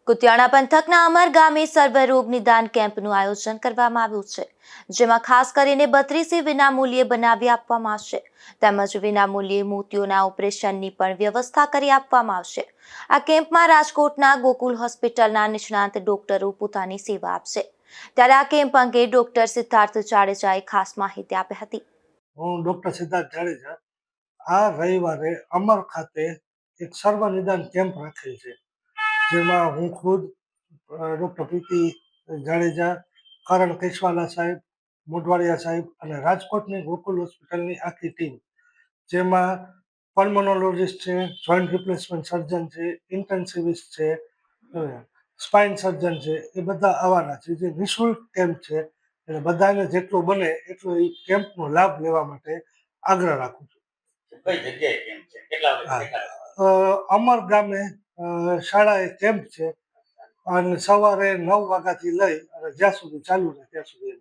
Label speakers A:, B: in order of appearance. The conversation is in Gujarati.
A: કુતિયાણા પંથકના અમર ગામે સર્વરોગ નિદાન કેમ્પનું આયોજન કરવામાં આવ્યું છે, જેમાં ખાસ કરીને 32 વિનામૂલ્યે બનાવી આપવામાં આવશે તેમજ વિનામૂલ્યે મોતિયોના ઓપરેશનની પણ વ્યવસ્થા કરી આપવામાં આવશે। આ કેમ્પમાં રાજકોટના ગોકુલ હોસ્પિટલના નિષ્ણાત ડોક્ટરો પોતાની સેવા આપશે। ત્યારે આ કેમ્પ અંગે ડોક્ટર સિદ્ધાર્થ જાડેજાએ ખાસ માહિતી આપી હતી।
B: હું ડોક્ટર સિદ્ધાર્થ જાડેજા આ રવિવારે અમર ખાતે એક સર્વ નિદાન કેમ્પ રાખેલ છે, જેમાં હું ખુદ ડૉક્ટર પ્રીતિ જાડેજા, કરણ કેશવાલા સાહેબ, મોઢવાડિયા સાહેબ અને રાજકોટની ગોકુલ હોસ્પિટલની આખી ટીમ, જેમાં પલ્મોનોલોજીસ્ટ છે, જોઈન્ટ રિપ્લેસમેન્ટ સર્જન છે, ઇન્ટેન્સિવિસ્ટ છે, સ્પાઇન સર્જન છે, એ બધા આવવાના છે। જે નિઃશુલ્ક કેમ્પ છે એટલે બધાને જેટલો બને એટલો એ કેમ્પનો લાભ લેવા માટે આગ્રહ રાખું છું।
C: કઈ જગ્યાએ કેમ્પ છે? કેટલા વાગે?
B: અમર ગામે શાળાએ કેમ્પ છે અને સવારે 9 વાગ્યાથી લઈ અને જ્યાં સુધી ચાલુ રહે ત્યાં સુધી।